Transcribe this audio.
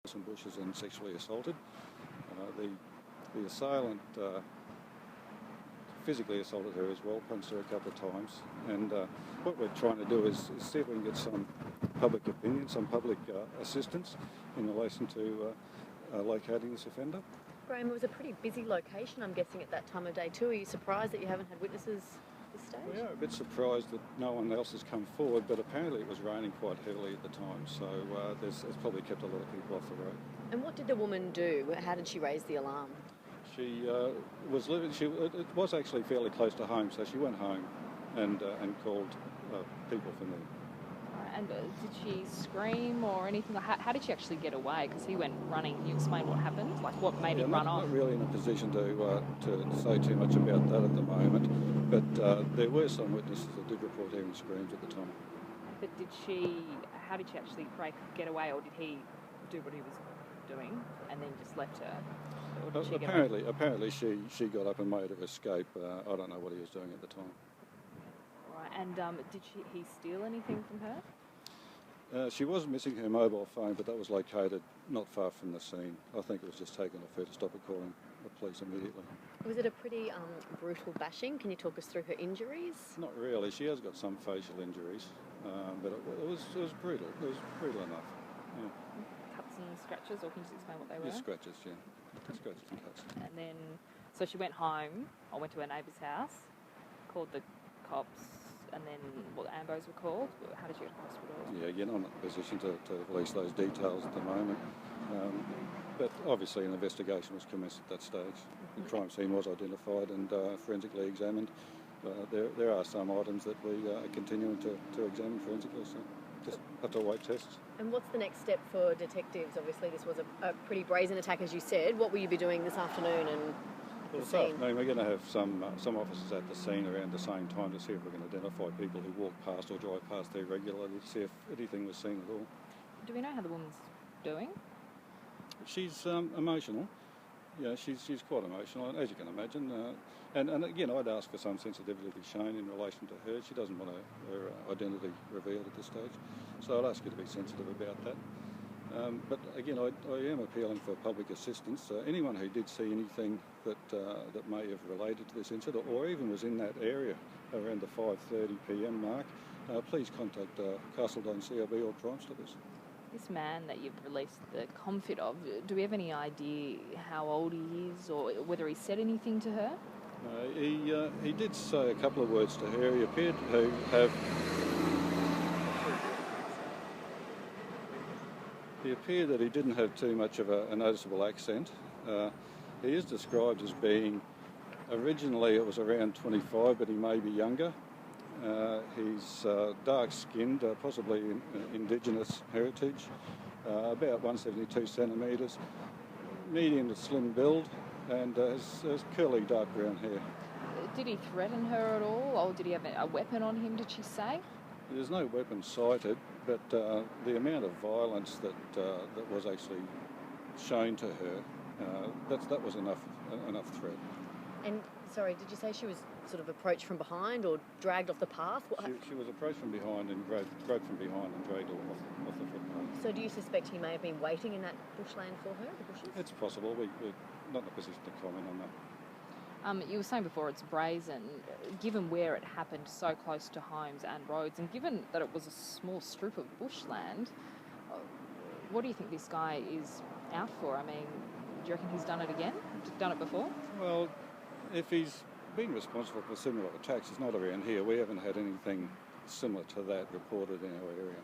some bushes and sexually assaulted. The assailant physically assaulted her as well, punched her a couple of times. And what we're trying to do is see if we can get some public opinion, some public assistance in relation to locating this offender. Graham, it was a pretty busy location, I'm guessing, at that time of day too. Are you surprised that you haven't had witnesses at this stage? We are a bit surprised that no one else has come forward, but apparently it was raining quite heavily at the time, so it's probably kept a lot of people off the road. And what did the woman do? How did she raise the alarm? She was living. It was actually fairly close to home, so she went home and called people from there. And did she scream or anything? How did she actually get away? Because he went running. Can you explain what happened? Like what made him run off? Not really in a position to say too much about that at the moment, but there were some witnesses that did report hearing screams at the time. But how did she actually get away, or did he do what he was doing and then just left her? Or did apparently she got up and made her escape. I don't know what he was doing at the time. Right, and did he steal anything from her? She was missing her mobile phone, but that was located not far from the scene. I think it was just taken off her to stop her calling the police immediately. Was it a pretty brutal bashing? Can you talk us through her injuries? Not really. She has got some facial injuries, but it was brutal. It was brutal enough. Yeah. Cuts and scratches, or can you just explain what they were? Yeah, scratches, yeah. Scratches and cuts. And then, so she went home, or went to her neighbour's house, called the cops, and then the ambos were called. How did she get to hospital? Yeah, again, I'm not in a position to release those details at the moment. But obviously an investigation was commenced at that stage. The crime scene was identified and forensically examined. There are some items that we are continuing to examine forensically, so just have to await tests. And what's the next step for detectives? Obviously this was a pretty brazen attack, as you said. What will you be doing this afternoon? Well, this afternoon we're going to have some officers at the scene around the same time to see if we can identify people who walk past or drive past there regularly to see if anything was seen at all. Do we know how the woman's doing? She's emotional. Yeah, she's quite emotional, as you can imagine. And again, I'd ask for some sensitivity to be shown in relation to her. She doesn't want her identity revealed at this stage, so I'd ask her to be sensitive about that. But again, I am appealing for public assistance. Anyone who did see anything that may have related to this incident, or even was in that area around the 5:30 p.m. mark, please contact Carseldine CRB or Crime Stoppers. This man that you've released the confit of, do we have any idea how old he is, or whether he said anything to her? He did say a couple of words to her. He appeared to have. He appeared that he didn't have too much of a noticeable accent. He is described as being, originally it was around 25, but he may be younger. He's dark-skinned, possibly Indigenous heritage, about 172 centimetres, medium to slim build, and has curly dark brown hair. Did he threaten her at all, or did he have a weapon on him, did she say? There's no weapon cited, but the amount of violence that was actually shown to her, that was enough threat. And sorry, did you say she was sort of approached from behind or dragged off the path? She was approached from behind and grabbed from behind and dragged off the footpath. So do you suspect he may have been waiting in that bushland for her, the bushes? It's possible. We're not in a position to comment on that. You were saying before it's brazen. Given where it happened, so close to homes and roads, and given that it was a small strip of bushland, what do you think this guy is out for? I mean, do you reckon he's done it again? Done it before? Well, if he's been responsible for similar attacks, it's not around here. We haven't had anything similar to that reported in our area.